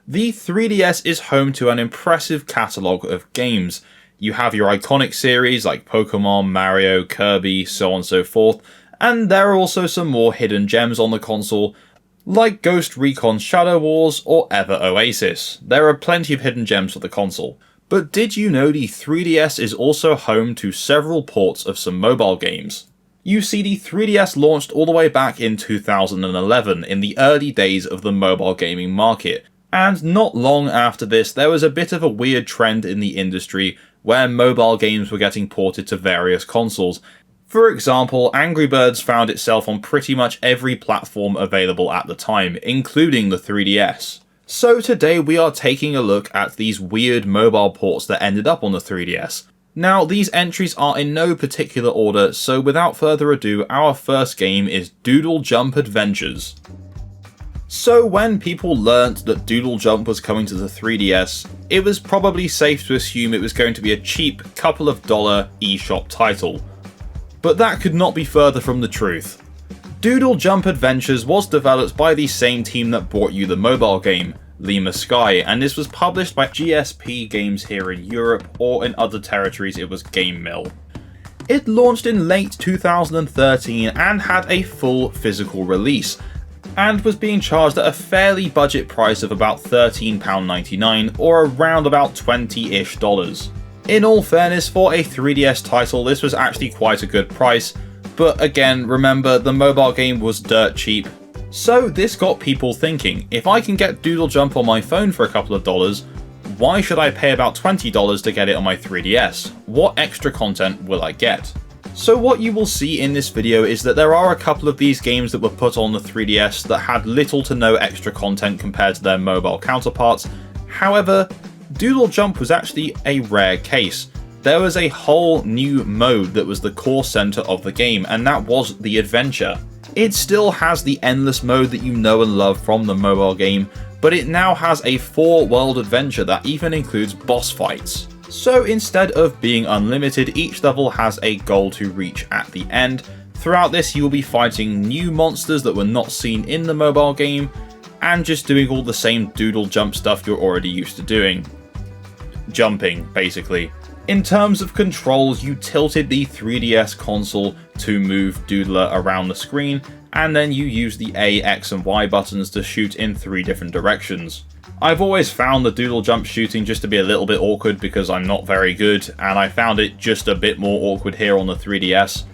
The 3DS is home to an impressive catalogue of games. You have your iconic series like Pokemon, Mario, Kirby, so on and so forth, and there are also some more hidden gems on the console, like Ghost Recon Shadow Wars or Ever Oasis. There are plenty of hidden gems for the console. But did you know the 3DS is also home to several ports of some mobile games? You see, the 3DS launched all the way back in 2011, in the early days of the mobile gaming market. And not long after this, there was a bit of a weird trend in the industry where mobile games were getting ported to various consoles. For example, Angry Birds found itself on pretty much every platform available at the time, including the 3DS. So today we are taking a look at these weird mobile ports that ended up on the 3DS. Now, these entries are in no particular order, so without further ado, our first game is Doodle Jump Adventures. So when people learnt that Doodle Jump was coming to the 3DS, it was probably safe to assume it was going to be a cheap couple of dollar eShop title. But that could not be further from the truth. Doodle Jump Adventures was developed by the same team that brought you the mobile game, Lima Sky, and this was published by GSP Games here in Europe, or in other territories it was Game Mill. It launched in late 2013 and had a full physical release, and was being charged at a fairly budget price of about £13.99 or around about $20-ish. In all fairness, for a 3DS title this was actually quite a good price, but again, remember, the mobile game was dirt cheap. So this got people thinking, if I can get Doodle Jump on my phone for a couple of dollars, why should I pay about $20 to get it on my 3DS? What extra content will I get? So what you will see in this video is that there are a couple of these games that were put on the 3DS that had little to no extra content compared to their mobile counterparts. However, Doodle Jump was actually a rare case. There was a whole new mode that was the core center of the game, and that was the adventure. It still has the endless mode that you know and love from the mobile game, but it now has a 4-world adventure that even includes boss fights. So instead of being unlimited, each level has a goal to reach at the end. Throughout this you will be fighting new monsters that were not seen in the mobile game, and just doing all the same Doodle Jump stuff you're already used to doing. Jumping, basically. In terms of controls, you tilted the 3DS console to move Doodler around the screen, and then you use the A, X and Y buttons to shoot in 3 different directions. I've always found the Doodle Jump shooting just to be a little bit awkward because I'm not very good, and I found it just a bit more awkward here on the 3DS.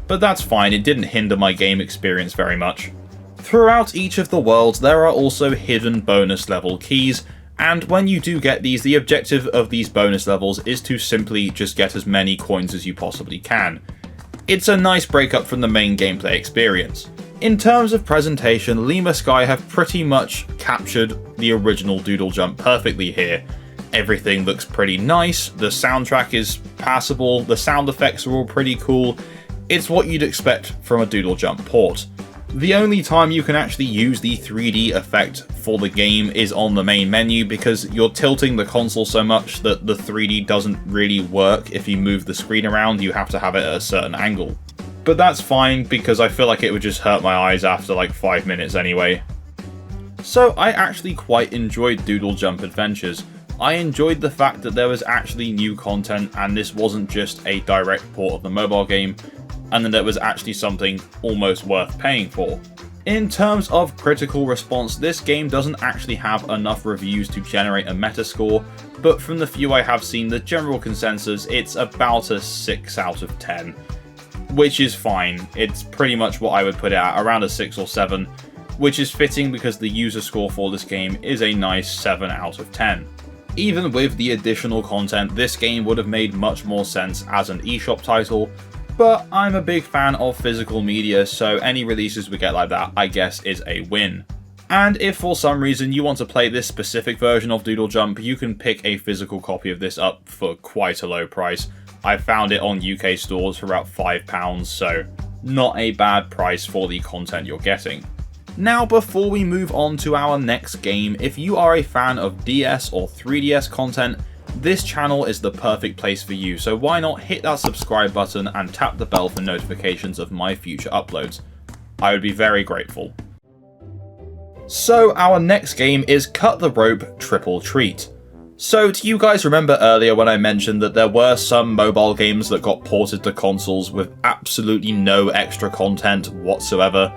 But that's fine, it didn't hinder my game experience very much. Throughout each of the worlds there are also hidden bonus level keys, and when you do get these, the objective of these bonus levels is to simply just get as many coins as you possibly can. It's a nice breakup from the main gameplay experience. In terms of presentation, Lima Sky have pretty much captured the original Doodle Jump perfectly here. Everything looks pretty nice, the soundtrack is passable, the sound effects are all pretty cool. It's what you'd expect from a Doodle Jump port. The only time you can actually use the 3D effect for the game is on the main menu, because you're tilting the console so much that the 3D doesn't really work. If you move the screen around, you have to have it at a certain angle. But that's fine, because I feel like it would just hurt my eyes after like 5 minutes anyway. So I actually quite enjoyed Doodle Jump Adventures. I enjoyed the fact that there was actually new content and this wasn't just a direct port of the mobile game, and that there was actually something almost worth paying for. In terms of critical response, this game doesn't actually have enough reviews to generate a Metascore, but from the few I have seen, the general consensus, it's about a 6 out of 10. Which is fine, it's pretty much what I would put it at, around a 6 or 7, which is fitting because the user score for this game is a nice 7 out of 10. Even with the additional content, this game would have made much more sense as an eShop title, but I'm a big fan of physical media, so any releases we get like that, I guess, is a win. And if for some reason you want to play this specific version of Doodle Jump, you can pick a physical copy of this up for quite a low price. I found it on UK stores for about £5, so not a bad price for the content you're getting. Now, before we move on to our next game, if you are a fan of DS or 3DS content, this channel is the perfect place for you, so why not hit that subscribe button and tap the bell for notifications of my future uploads. I would be very grateful. So our next game is Cut the Rope Triple Treat. So do you guys remember earlier when I mentioned that there were some mobile games that got ported to consoles with absolutely no extra content whatsoever?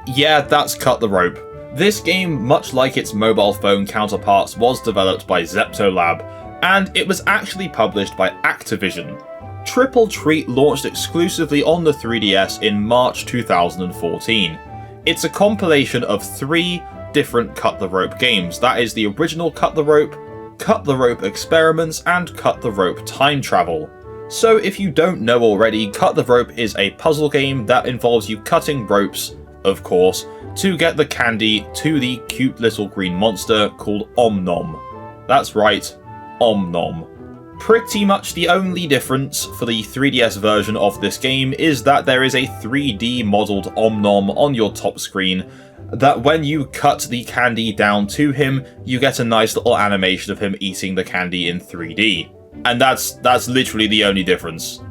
Yeah, that's Cut the Rope. This game, much like its mobile phone counterparts, was developed by Zeptolab, and it was actually published by Activision. Triple Treat launched exclusively on the 3DS in March 2014. It's a compilation of 3 different Cut the Rope games. That is the original Cut the Rope Experiments, and Cut the Rope Time Travel. So if you don't know already, Cut the Rope is a puzzle game that involves you cutting ropes, of course, to get the candy to the cute little green monster called Om Nom. That's right, Om Nom. Pretty much the only difference for the 3DS version of this game is that there is a 3D modelled Om Nom on your top screen, that when you cut the candy down to him, you get a nice little animation of him eating the candy in 3D. And that's literally the only difference.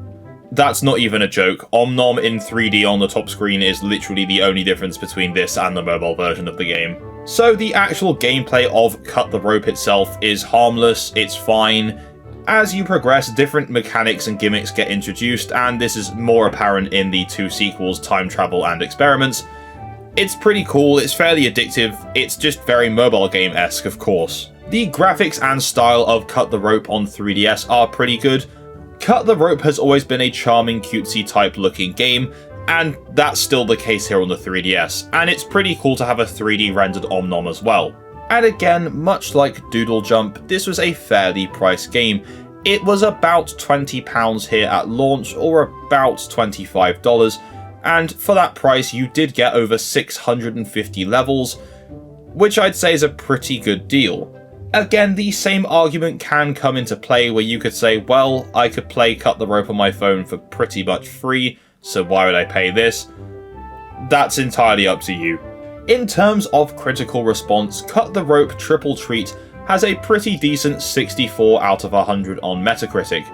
That's not even a joke. Om Nom in 3D on the top screen is literally the only difference between this and the mobile version of the game. So the actual gameplay of Cut the Rope itself is harmless, it's fine. As you progress, different mechanics and gimmicks get introduced, and this is more apparent in the 2 sequels, Time Travel and Experiments. It's pretty cool, it's fairly addictive, it's just very mobile game-esque, of course. The graphics and style of Cut the Rope on 3DS are pretty good. Cut the Rope has always been a charming, cutesy type looking game, and that's still the case here on the 3DS, and it's pretty cool to have a 3D rendered Om Nom as well. And again, much like Doodle Jump, this was a fairly priced game. It was about £20 here at launch, or about $25, and for that price you did get over 650 levels, which I'd say is a pretty good deal. Again, the same argument can come into play where you could say, well, I could play Cut the Rope on my phone for pretty much free, so why would I pay this? That's entirely up to you. In terms of critical response, Cut the Rope Triple Treat has a pretty decent 64 out of 100 on Metacritic.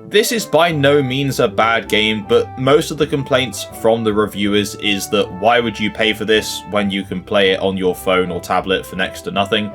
This is by no means a bad game, but most of the complaints from the reviewers is that why would you pay for this when you can play it on your phone or tablet for next to nothing?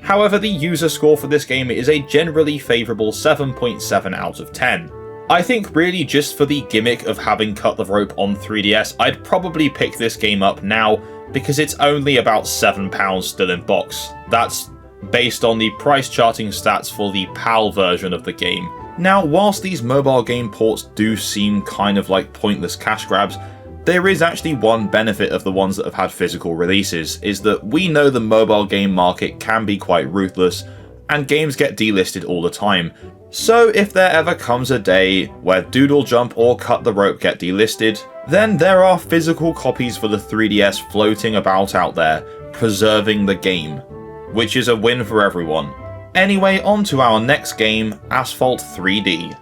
However, the user score for this game is a generally favourable 7.7 out of 10. I think really just for the gimmick of having Cut the Rope on 3DS, I'd probably pick this game up now, because it's only about £7 still in box. That's based on the price charting stats for the PAL version of the game. Now, whilst these mobile game ports do seem kind of like pointless cash grabs, there is actually one benefit of the ones that have had physical releases, is that we know the mobile game market can be quite ruthless, and games get delisted all the time. So if there ever comes a day where Doodle Jump or Cut the Rope get delisted, then there are physical copies for the 3DS floating about out there, preserving the game, which is a win for everyone. Anyway, on to our next game, Asphalt 3D.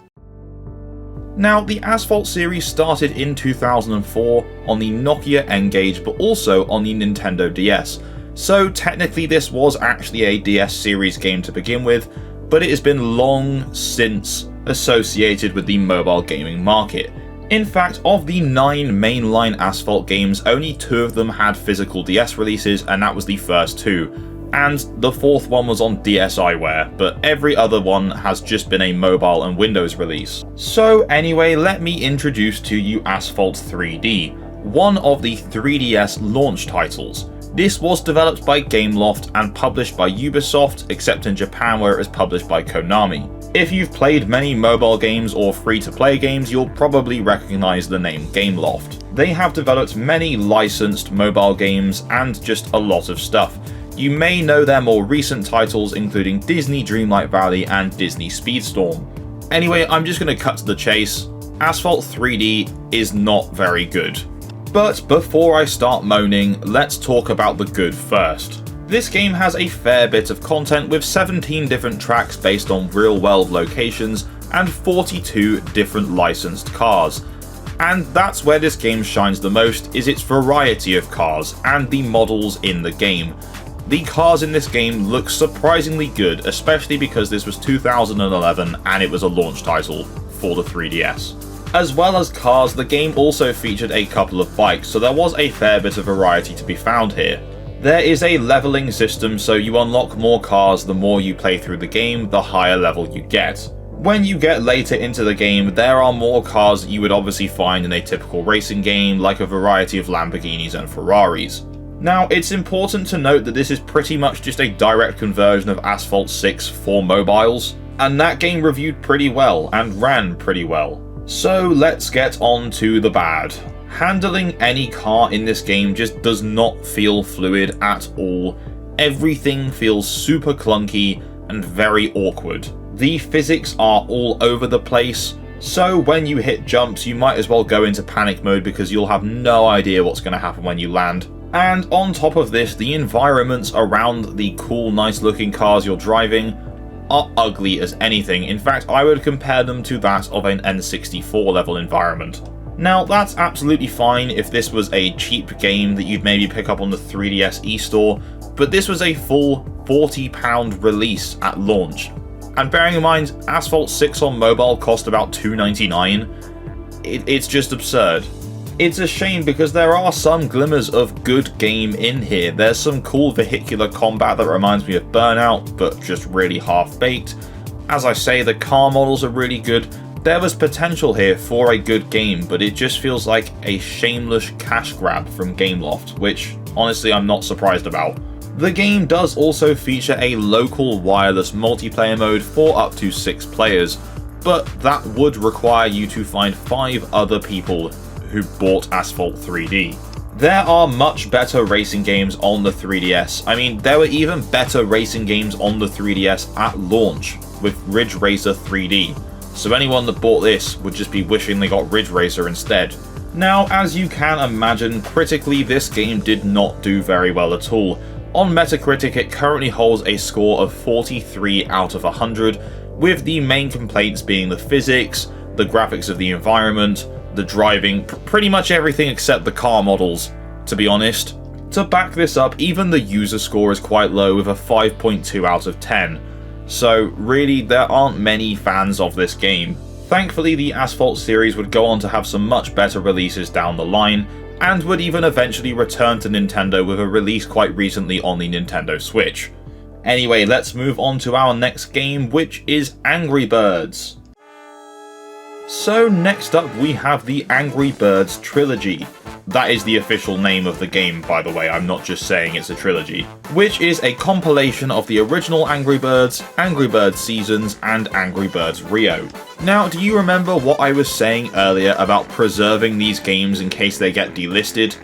Now, the Asphalt series started in 2004 on the Nokia N-Gage, but also on the Nintendo DS. So technically this was actually a DS series game to begin with, but it has been long since associated with the mobile gaming market. In fact, of the 9 mainline Asphalt games, only 2 of them had physical DS releases, and that was the first 2. And the 4th one was on DSiWare, but every other one has just been a mobile and Windows release. So anyway, let me introduce to you Asphalt 3D, one of the 3DS launch titles. This was developed by Gameloft and published by Ubisoft, except in Japan where it was published by Konami. If you've played many mobile games or free-to-play games, you'll probably recognise the name Gameloft. They have developed many licensed mobile games and just a lot of stuff. You may know their more recent titles, including Disney Dreamlight Valley and Disney Speedstorm. Anyway, I'm just going to cut to the chase. Asphalt 3D is not very good. But before I start moaning, let's talk about the good first. This game has a fair bit of content with 17 different tracks based on real-world locations and 42 different licensed cars. And that's where this game shines the most, is its variety of cars and the models in the game. The cars in this game look surprisingly good, especially because this was 2011 and it was a launch title for the 3DS. As well as cars, the game also featured a couple of bikes, so there was a fair bit of variety to be found here. There is a leveling system, so you unlock more cars the more you play through the game, the higher level you get. When you get later into the game, there are more cars that you would obviously find in a typical racing game, like a variety of Lamborghinis and Ferraris. Now, it's important to note that this is pretty much just a direct conversion of Asphalt 6 for mobiles, and that game reviewed pretty well and ran pretty well. So let's get on to the bad. Handling any car in this game just does not feel fluid at all. Everything feels super clunky and very awkward. The physics are all over the place, so when you hit jumps you might as well go into panic mode because you'll have no idea what's going to happen when you land. And on top of this, the environments around the cool, nice looking cars you're driving are ugly as anything. In fact, I would compare them to that of an N64 level environment. Now, that's absolutely fine if this was a cheap game that you'd maybe pick up on the 3DS eStore, but this was a full £40 release at launch. And bearing in mind, Asphalt 6 on mobile cost about $2.99, it's just absurd. It's a shame because there are some glimmers of good game in here. There's some cool vehicular combat that reminds me of Burnout, but just really half-baked. As I say, the car models are really good. There was potential here for a good game, but it just feels like a shameless cash grab from Gameloft, which honestly I'm not surprised about. The game does also feature a local wireless multiplayer mode for up to 6 players, but that would require you to find 5 other people who bought Asphalt 3D. There are much better racing games on the 3DS. I mean, there were even better racing games on the 3DS at launch, with Ridge Racer 3D. So anyone that bought this would just be wishing they got Ridge Racer instead. Now, as you can imagine, critically this game did not do very well at all. On Metacritic it currently holds a score of 43 out of 100, with the main complaints being the physics, the graphics of the environment, the driving, pretty much everything except the car models, to be honest. To back this up, even the user score is quite low with a 5.2 out of 10. So really, there aren't many fans of this game. Thankfully, the Asphalt series would go on to have some much better releases down the line, and would even eventually return to Nintendo with a release quite recently on the Nintendo Switch. Anyway, let's move on to our next game, which is Angry Birds. So next up we have the Angry Birds Trilogy. That is the official name of the game, by the way, I'm not just saying it's a trilogy. Which is a compilation of the original Angry Birds Seasons, and Angry Birds Rio. Now, do you remember what I was saying earlier about preserving these games in case they get delisted?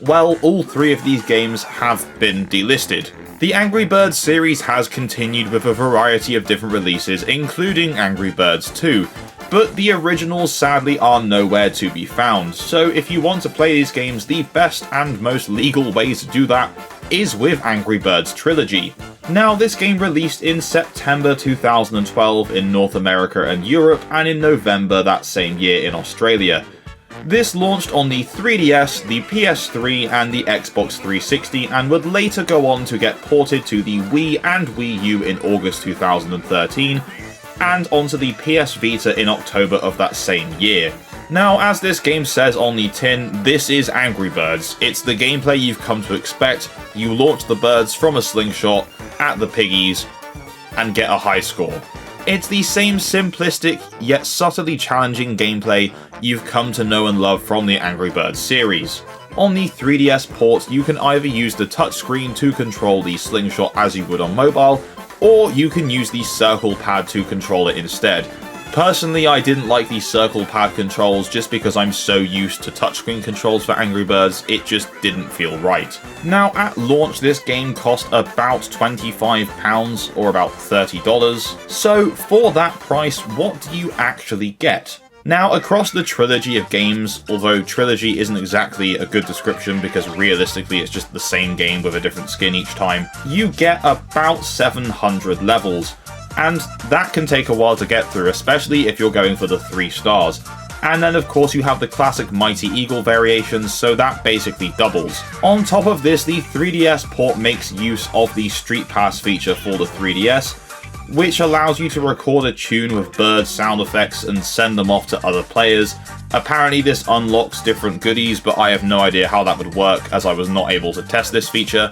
Well, all 3 of these games have been delisted. The Angry Birds series has continued with a variety of different releases, including Angry Birds 2, but the originals sadly are nowhere to be found, so if you want to play these games, the best and most legal way to do that is with Angry Birds Trilogy. Now, this game released in September 2012 in North America and Europe, and in November that same year in Australia. This launched on the 3DS, the PS3 and the Xbox 360, and would later go on to get ported to the Wii and Wii U in August 2013, and onto the PS Vita in October of that same year. Now, as this game says on the tin, this is Angry Birds. It's the gameplay you've come to expect. You launch the birds from a slingshot at the piggies and get a high score. It's the same simplistic yet subtly challenging gameplay you've come to know and love from the Angry Birds series. On the 3DS port, you can either use the touchscreen to control the slingshot as you would on mobile, or you can use the circle pad to control it instead. Personally, I didn't like the circle pad controls just because I'm so used to touchscreen controls for Angry Birds, it just didn't feel right. Now, at launch, this game cost about £25 or about $30, so for that price, what do you actually get? Now, across the trilogy of games, although trilogy isn't exactly a good description because realistically it's just the same game with a different skin each time, you get about 700 levels. And that can take a while to get through, especially if you're going for the 3 stars. And then of course you have the classic Mighty Eagle variations, so that basically doubles. On top of this, the 3DS port makes use of the Street Pass feature for the 3DS, which allows you to record a tune with bird sound effects and send them off to other players. Apparently this unlocks different goodies, but I have no idea how that would work as I was not able to test this feature.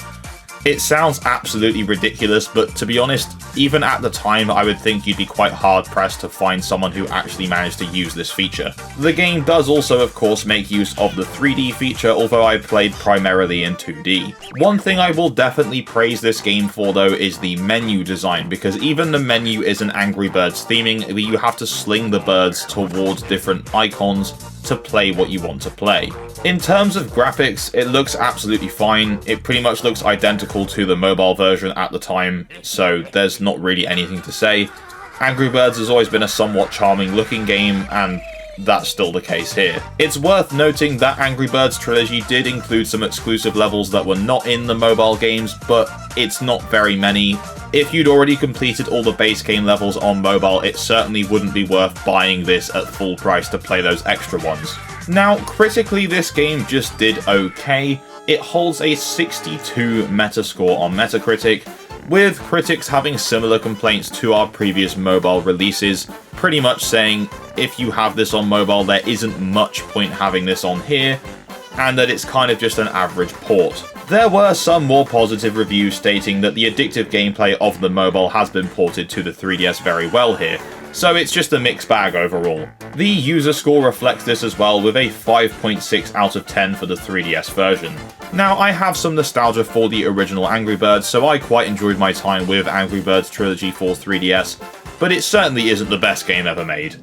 It sounds absolutely ridiculous, but to be honest, even at the time I would think you'd be quite hard pressed to find someone who actually managed to use this feature. The game does also of course make use of the 3D feature, although I played primarily in 2D. One thing I will definitely praise this game for though is the menu design, because even the menu is an Angry Birds theming where you have to sling the birds towards different icons to play what you want to play. In terms of graphics, it looks absolutely fine. It pretty much looks identical to the mobile version at the time, so there's not really anything to say. Angry Birds has always been a somewhat charming looking game, and that's still the case here. It's worth noting that Angry Birds Trilogy did include some exclusive levels that were not in the mobile games, but it's not very many. If you'd already completed all the base game levels on mobile, it certainly wouldn't be worth buying this at full price to play those extra ones. Now, critically, this game just did okay. It holds a 62 Metascore on Metacritic, with critics having similar complaints to our previous mobile releases, pretty much saying if you have this on mobile there isn't much point having this on here, and that it's kind of just an average port. There were some more positive reviews stating that the addictive gameplay of the mobile has been ported to the 3DS very well here, so it's just a mixed bag overall. The user score reflects this as well, with a 5.6 out of 10 for the 3DS version. Now, I have some nostalgia for the original Angry Birds, so I quite enjoyed my time with Angry Birds Trilogy for 3DS, but it certainly isn't the best game ever made.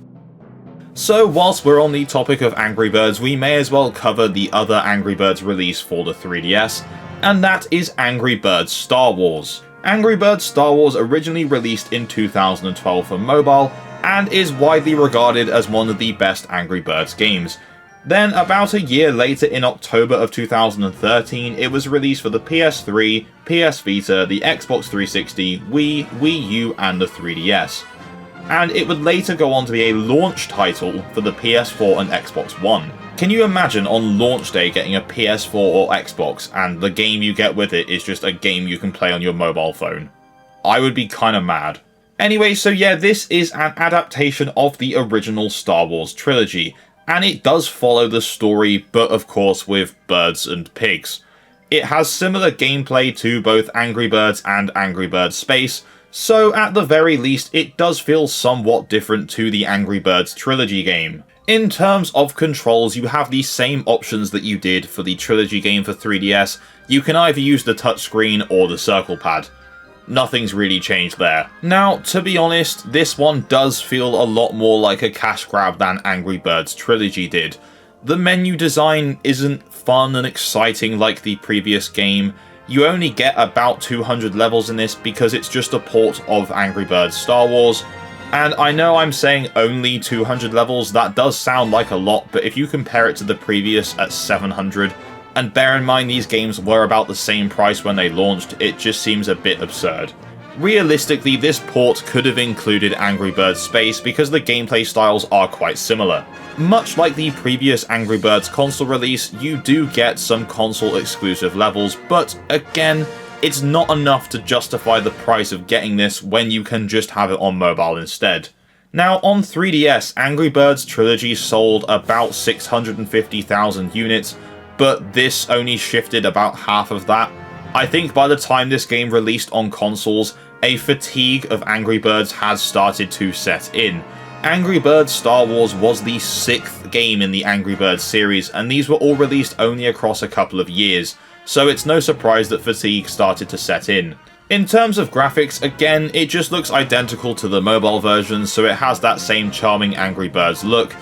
So whilst we're on the topic of Angry Birds, we may as well cover the other Angry Birds release for the 3DS, and that is Angry Birds Star Wars. Angry Birds Star Wars originally released in 2012 for mobile, and is widely regarded as one of the best Angry Birds games. Then, about a year later in October of 2013, it was released for the PS3, PS Vita, the Xbox 360, Wii, Wii U, and the 3DS. And it would later go on to be a launch title for the PS4 and Xbox One. Can you imagine on launch day getting a PS4 or Xbox and the game you get with it is just a game you can play on your mobile phone? I would be kinda mad. Anyway, so yeah, this is an adaptation of the original Star Wars trilogy, and it does follow the story, but of course with birds and pigs. It has similar gameplay to both Angry Birds and Angry Birds Space, so at the very least it does feel somewhat different to the Angry Birds Trilogy game. In terms of controls, you have the same options that you did for the Trilogy game for 3DS. You can either use the touchscreen or the circle pad. Nothing's really changed there. Now, to be honest, this one does feel a lot more like a cash grab than Angry Birds Trilogy did. The menu design isn't fun and exciting like the previous game. You only get about 200 levels in this because it's just a port of Angry Birds Star Wars. And I know I'm saying only 200 levels, that does sound like a lot, but if you compare it to the previous at 700, and bear in mind these games were about the same price when they launched, it just seems a bit absurd. Realistically, this port could have included Angry Birds Space because the gameplay styles are quite similar. Much like the previous Angry Birds console release, you do get some console exclusive levels, but again, it's not enough to justify the price of getting this when you can just have it on mobile instead. Now, on 3DS, Angry Birds Trilogy sold about 650,000 units, but this only shifted about half of that. I think by the time this game released on consoles, a fatigue of Angry Birds has started to set in. Angry Birds Star Wars was the 6th game in the Angry Birds series, and these were all released only across a couple of years, so it's no surprise that fatigue started to set in. In terms of graphics, again, it just looks identical to the mobile version, so it has that same charming Angry Birds look.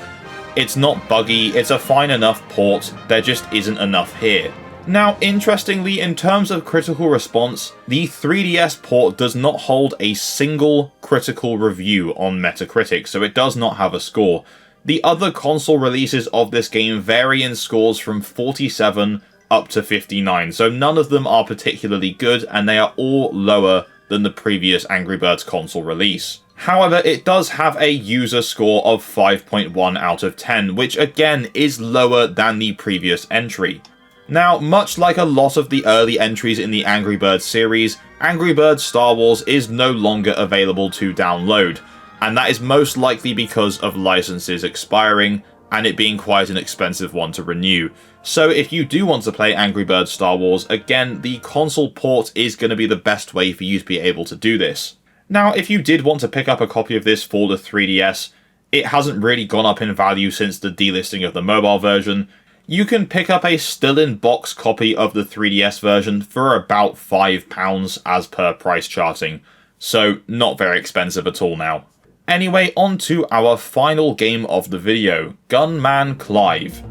It's not buggy, it's a fine enough port, there just isn't enough here. Now, interestingly, in terms of critical response, the 3DS port does not hold a single critical review on Metacritic, so it does not have a score. The other console releases of this game vary in scores from 47 up to 59, so none of them are particularly good, and they are all lower than the previous Angry Birds console release. However, it does have a user score of 5.1 out of 10, which again is lower than the previous entry. Now, much like a lot of the early entries in the Angry Birds series, Angry Birds Star Wars is no longer available to download, and that is most likely because of licenses expiring and it being quite an expensive one to renew. So if you do want to play Angry Birds Star Wars, again, the console port is going to be the best way for you to be able to do this. Now, if you did want to pick up a copy of this for the 3DS, it hasn't really gone up in value since the delisting of the mobile version. You can pick up a still-in-box copy of the 3DS version for about £5 as per price charting, so not very expensive at all now. Anyway, on to our final game of the video, Gunman Clive.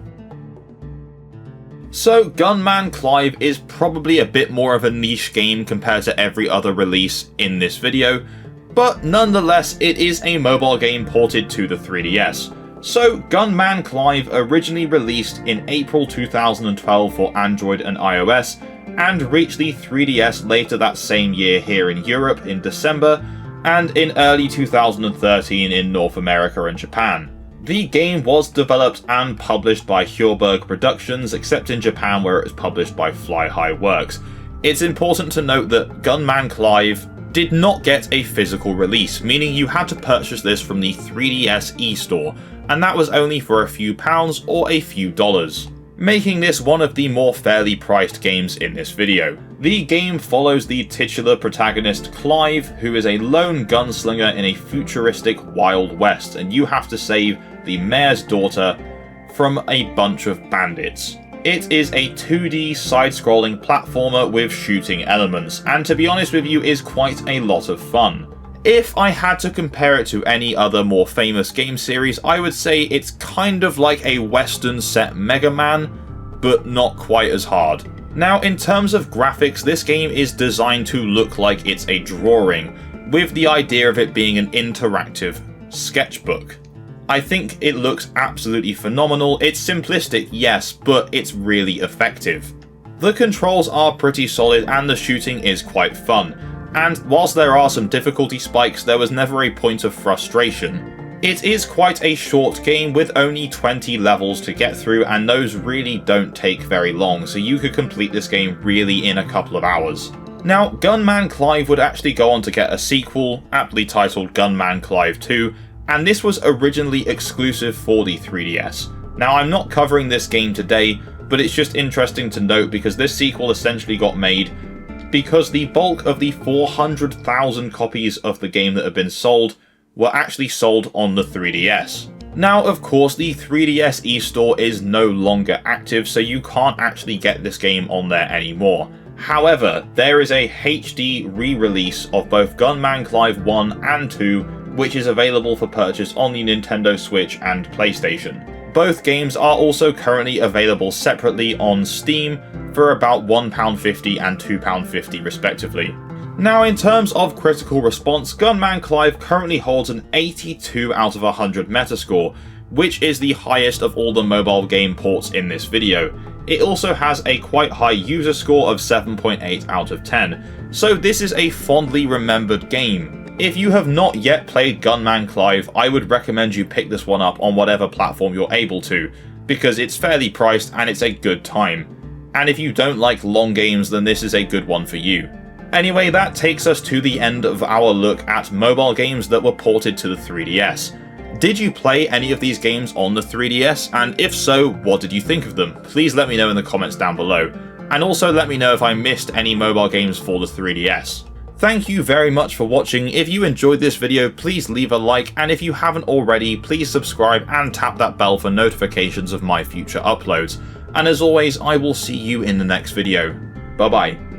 So, Gunman Clive is probably a bit more of a niche game compared to every other release in this video, but nonetheless it is a mobile game ported to the 3DS. So, Gunman Clive originally released in April 2012 for Android and iOS, and reached the 3DS later that same year here in Europe in December, and in early 2013 in North America and Japan. The game was developed and published by Hurberg Productions, except in Japan where it was published by Fly High Works. It's important to note that Gunman Clive did not get a physical release, meaning you had to purchase this from the 3DS eStore, and that was only for a few pounds or a few dollars, making this one of the more fairly priced games in this video. The game follows the titular protagonist Clive, who is a lone gunslinger in a futuristic Wild West, and you have to save the mayor's daughter from a bunch of bandits. It is a 2D side-scrolling platformer with shooting elements, and to be honest with you, is quite a lot of fun. If I had to compare it to any other more famous game series, I would say it's kind of like a Western set Mega Man, but not quite as hard. Now, in terms of graphics, this game is designed to look like it's a drawing, with the idea of it being an interactive sketchbook. I think it looks absolutely phenomenal. It's simplistic, yes, but it's really effective. The controls are pretty solid and the shooting is quite fun. And whilst there are some difficulty spikes, there was never a point of frustration. It is quite a short game with only 20 levels to get through, and those really don't take very long, so you could complete this game really in a couple of hours. Now, Gunman Clive would actually go on to get a sequel, aptly titled Gunman Clive 2, and this was originally exclusive for the 3DS. Now, I'm not covering this game today, but it's just interesting to note because this sequel essentially got made because the bulk of the 400,000 copies of the game that have been sold were actually sold on the 3DS. Now, of course, the 3DS eStore is no longer active, so you can't actually get this game on there anymore. However, there is a HD re-release of both Gunman Clive 1 and 2, which is available for purchase on the Nintendo Switch and PlayStation. Both games are also currently available separately on Steam for about £1.50 and £2.50 respectively. Now, in terms of critical response, Gunman Clive currently holds an 82 out of 100 Metascore, which is the highest of all the mobile game ports in this video. It also has a quite high user score of 7.8 out of 10, so this is a fondly remembered game. If you have not yet played Gunman Clive, I would recommend you pick this one up on whatever platform you're able to, because it's fairly priced and it's a good time. And if you don't like long games, then this is a good one for you. Anyway, that takes us to the end of our look at mobile games that were ported to the 3DS. Did you play any of these games on the 3DS? And if so, what did you think of them? Please let me know in the comments down below. And also let me know if I missed any mobile games for the 3DS. Thank you very much for watching. If you enjoyed this video, please leave a like, and if you haven't already, please subscribe and tap that bell for notifications of my future uploads. And as always, I will see you in the next video. Bye bye.